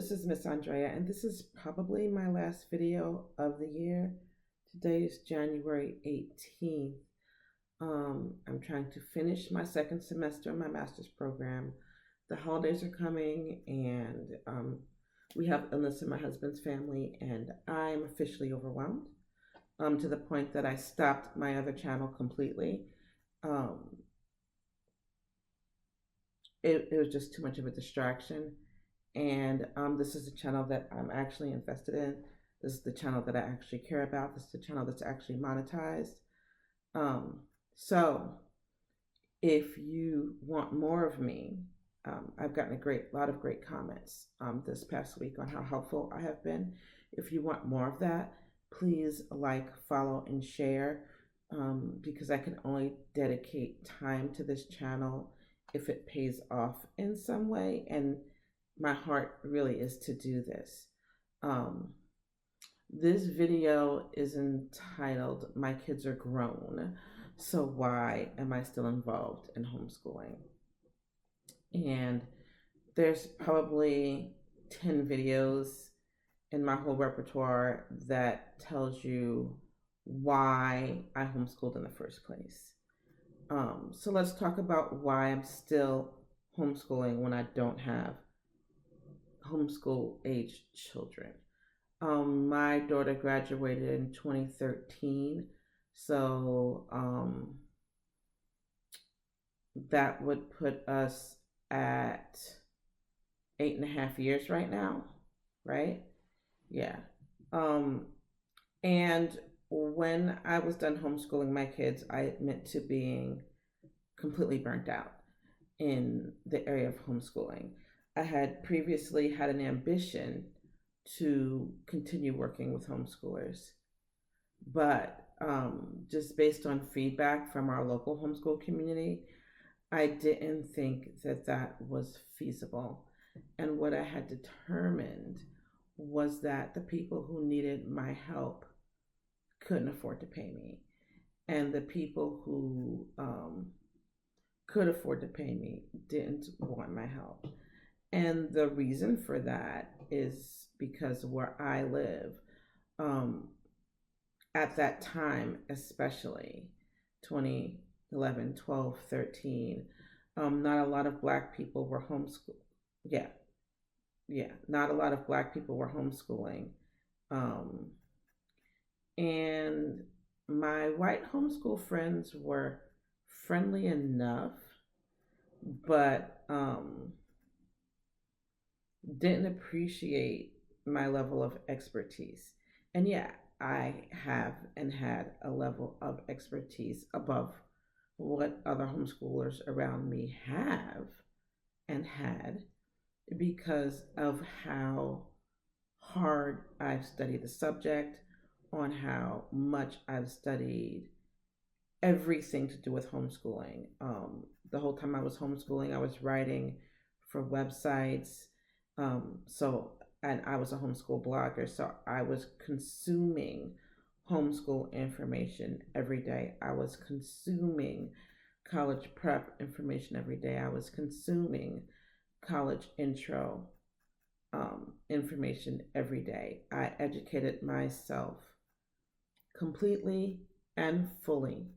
this is Miss Andrea, and this is probably my last video of the year. Today is January 18th. I'm trying to finish my second semester of my master's program. The holidays are coming, and we have illness in my husband's family, and I'm officially overwhelmed to the point that I stopped my other channel completely. Um, it was just too much of a distraction. And this is the channel that I'm actually invested in. This is the channel that I actually care about. This is the channel that's actually monetized. So if you want more of me, I've gotten a lot of great comments this past week on how helpful I have been. If you want more of that, please like, follow, and share, because I can only dedicate time to this channel if it pays off in some way, and my heart really is to do this. This video is entitled "My Kids Are Grown, so why am I still involved in homeschooling?" And there's probably 10 videos in my whole repertoire that tells you why I homeschooled in the first place. So let's talk about why I'm still homeschooling when I don't have homeschool age children. My daughter graduated in 2013, so that would put us at 8.5 years right now, right? Yeah. And when I was done homeschooling my kids, I admit to being completely burnt out in the area of homeschooling. I had previously had an ambition to continue working with homeschoolers, but just based on feedback from our local homeschool community, I didn't think that that was feasible. And what I had determined was that the people who needed my help couldn't afford to pay me, and the people who could afford to pay me didn't want my help. And the reason for that is because where I live, at that time, especially 2011, 12, 13, not a lot of Black people were homeschooled. Not a lot of Black people were homeschooling. And my white homeschool friends were friendly enough, but didn't appreciate my level of expertise. And yeah, I have and had a level of expertise above what other homeschoolers around me have and had, because of how hard I've studied the subject, on how much I've studied everything to do with homeschooling. The whole time I was homeschooling, I was writing for websites. And I was a homeschool blogger, so I was consuming homeschool information every day. I was consuming college prep information every day. I was consuming college intro information every day. I educated myself completely and fully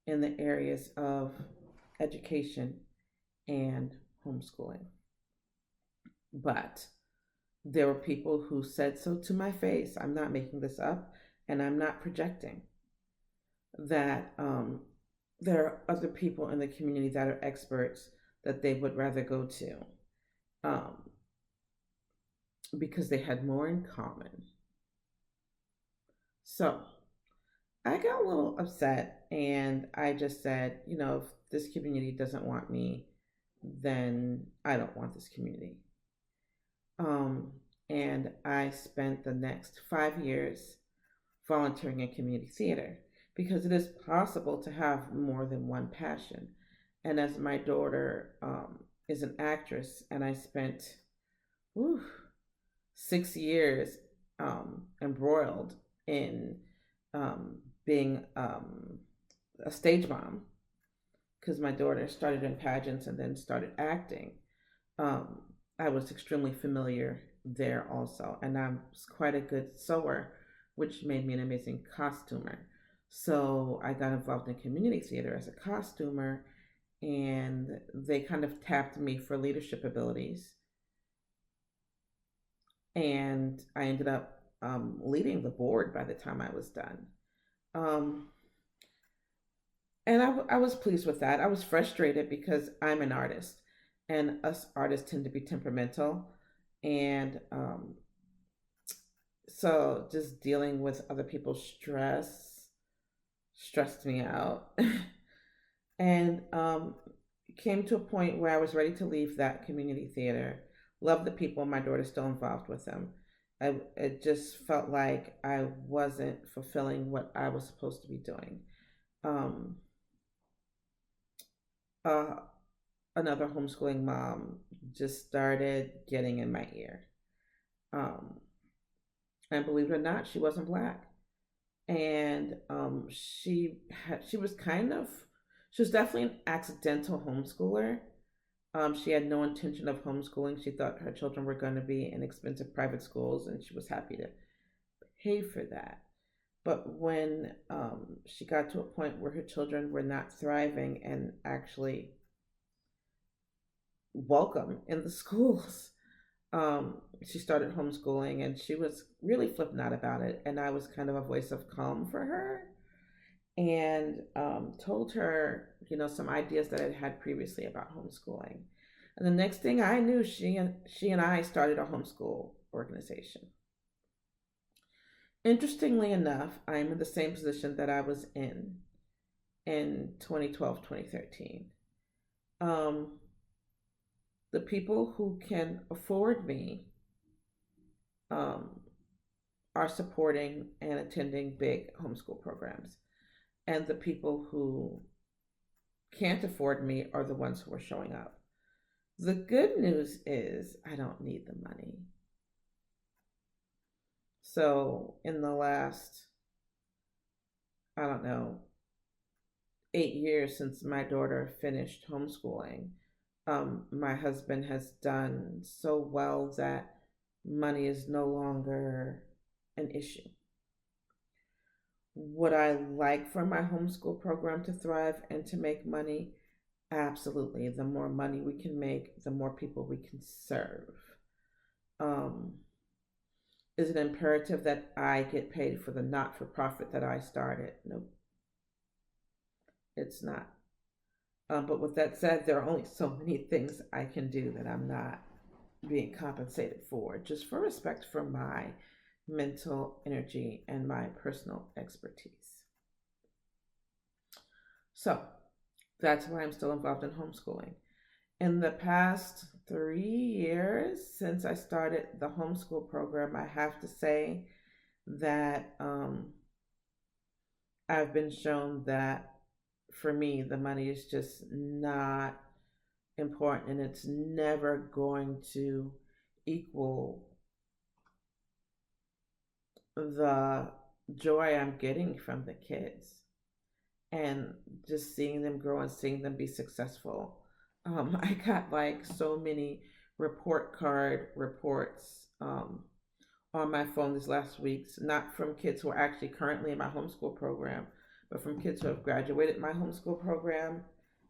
in the areas of education and homeschooling. But there were people who said so to my face. I'm not making this up, and I'm not projecting, that there are other people in the community that are experts that they would rather go to because they had more in common. So I got a little upset, and I just said, if this community doesn't want me, then I don't want this community. And I spent the next 5 years volunteering in community theater, because it is possible to have more than one passion. And as my daughter is an actress, and I spent 6 years embroiled in being a stage mom, because my daughter started in pageants and then started acting. I was extremely familiar there also, and I'm quite a good sewer, which made me an amazing costumer. So I got involved in community theater as a costumer, and they kind of tapped me for leadership abilities, and I ended up leading the board by the time I was done. Um, and I was pleased with that. I was frustrated because I'm an artist, and us artists tend to be temperamental, and so just dealing with other people's stressed me out. And came to a point where I was ready to leave that community theater. Love the people, my daughter's still involved with them. It just felt like I wasn't fulfilling what I was supposed to be doing. Um, uh, Another homeschooling mom just started getting in my ear. Um, and believe it or not, she wasn't black. And she was kind of, she was definitely an accidental homeschooler. She had no intention of homeschooling. She thought her children were going to be in expensive private schools, and she was happy to pay for that. But when she got to a point where her children were not thriving and actually welcome in the schools, she started homeschooling, and she was really flipping out about it. And I was kind of a voice of calm for her, and told her, some ideas that I'd had previously about homeschooling. And the next thing I knew, she and I started a homeschool organization. Interestingly enough, I'm in the same position that I was in 2012, 2013. Um, the people who can afford me um, are supporting and attending big homeschool programs. And the people who can't afford me are the ones who are showing up. The good news is I don't need the money. So in the last, I don't know, 8 years since my daughter finished homeschooling, my husband has done so well that money is no longer an issue. Would I like for my homeschool program to thrive and to make money? Absolutely. The more money we can make, the more people we can serve. Um, is it imperative that I get paid for the not for profit that I started? Nope, it's not. But with that said, there are only so many things I can do that I'm not being compensated for, just for respect for my mental energy and my personal expertise. So that's why I'm still involved in homeschooling. In the past 3 years since I started the homeschool program, I have to say that I've been shown that for me, the money is just not important, and it's never going to equal the joy I'm getting from the kids and just seeing them grow and seeing them be successful. I got like so many report card reports on my phone these last weeks, not from kids who are actually currently in my homeschool program, but from kids who have graduated my homeschool program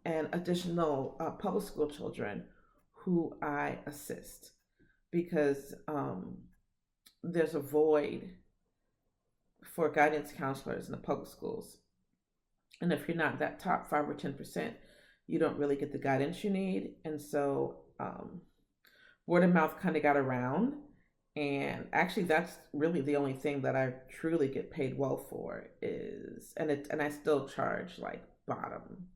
and additional public school children who I assist because there's a void for guidance counselors in the public schools. And if you're not that top 5 or 10%, you don't really get the guidance you need. And so word of mouth kind of got around. And actually, that's really the only thing that I truly get paid well for is, and I still charge like bottom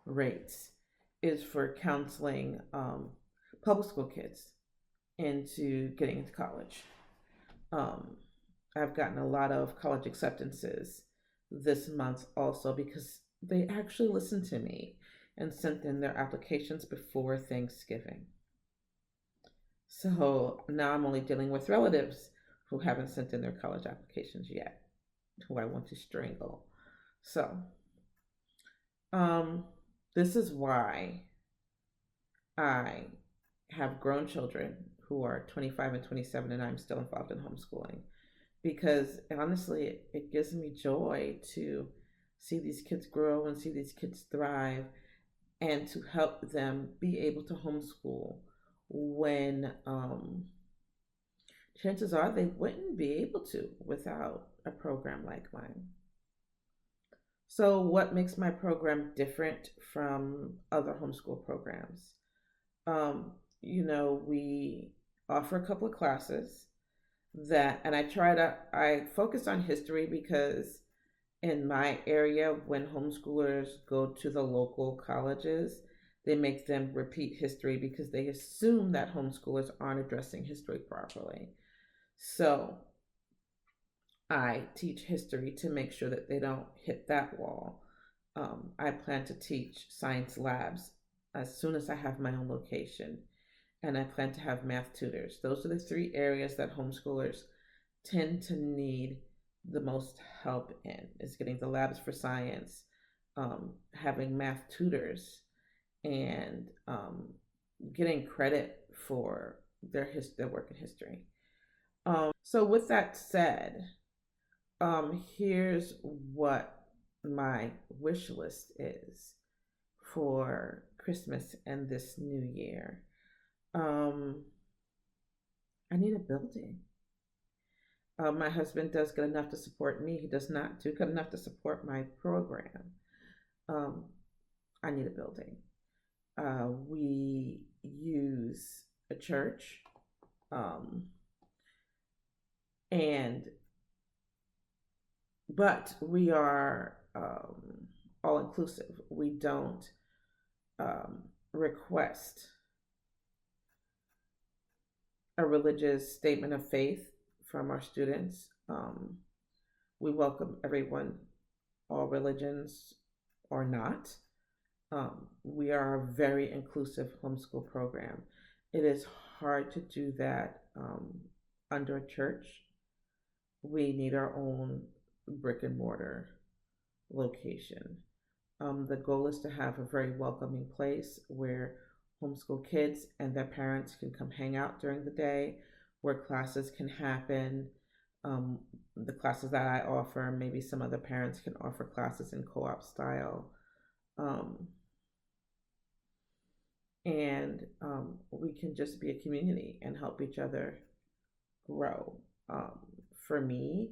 rates, is for counseling public school kids into getting into college. Um, I've gotten a lot of college acceptances this month also because they actually listened to me and sent in their applications before Thanksgiving. So now I'm only dealing with relatives who haven't sent in their college applications yet, who I want to strangle. So, this is why I have grown children who are 25 and 27, and I'm still involved in homeschooling because honestly, it gives me joy to see these kids grow and see these kids thrive and to help them be able to homeschool when chances are they wouldn't be able to without a program like mine. So, what makes my program different from other homeschool programs? We offer a couple of classes and I focus on history because in my area, when homeschoolers go to the local colleges, they make them repeat history because they assume that homeschoolers aren't addressing history properly. So I teach history to make sure that they don't hit that wall. I plan to teach science labs as soon as I have my own location, and I plan to have math tutors. Those are the three areas that homeschoolers tend to need the most help in is getting the labs for science, having math tutors, and getting credit for their work in history. So with that said, here's what my wish list is for Christmas and this new year. I need a building. My husband does good enough to support me. He does not do good enough to support my program. Um, I need a building. We use a church, and but we are all inclusive. We don't request a religious statement of faith from our students. We welcome everyone, all religions or not. We are a very inclusive homeschool program. It is hard to do that under a church. We need our own brick and mortar location. The goal is to have a very welcoming place where homeschool kids and their parents can come hang out during the day, where classes can happen. The classes that I offer, maybe some other parents can offer classes in co op style. And we can just be a community and help each other grow. For me,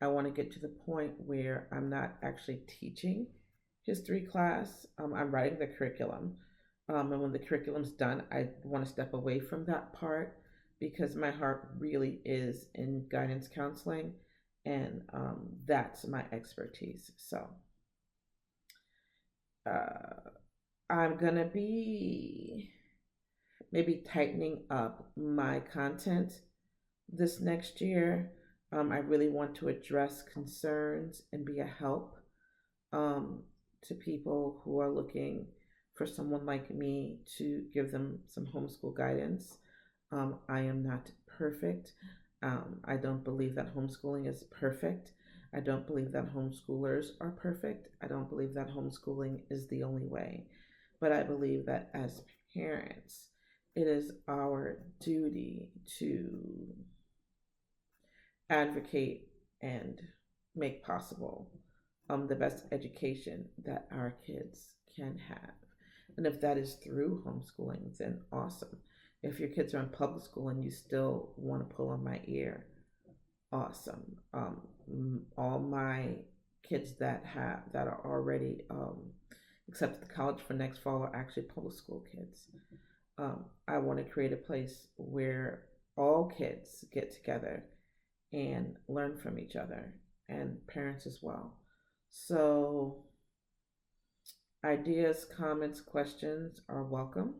I want to get to the point where I'm not actually teaching history class. I'm writing the curriculum. And when the curriculum's done, I want to step away from that part because my heart really is in guidance counseling, and that's my expertise. So I'm going to be maybe tightening up my content this next year. I really want to address concerns and be a help to people who are looking for someone like me to give them some homeschool guidance. I am not perfect. I don't believe that homeschooling is perfect. I don't believe that homeschoolers are perfect. I don't believe that homeschooling is the only way. But I believe that as parents, it is our duty to advocate and make possible the best education that our kids can have. And if that is through homeschooling, then awesome. If your kids are in public school and you still want to pull on my ear, awesome. All my kids that are already accepted to college for next fall are actually public school kids. I want to create a place where all kids get together and learn from each other, and parents as well. So ideas, comments, questions are welcome.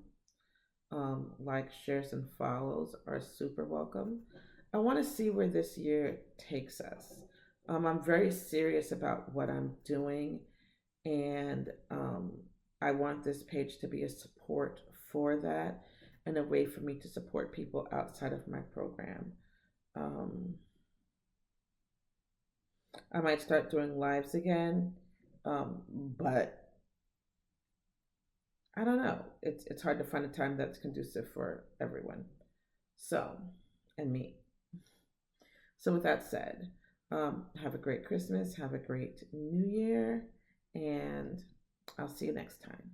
Likes, shares, and follows are super welcome. I want to see where this year takes us. I'm very serious about what I'm doing, and I want this page to be a support for that and a way for me to support people outside of my program. I might start doing lives again, but I don't know. It's hard to find a time that's conducive for everyone. So, and me. So, with that said, have a great Christmas, have a great New Year, and I'll see you next time.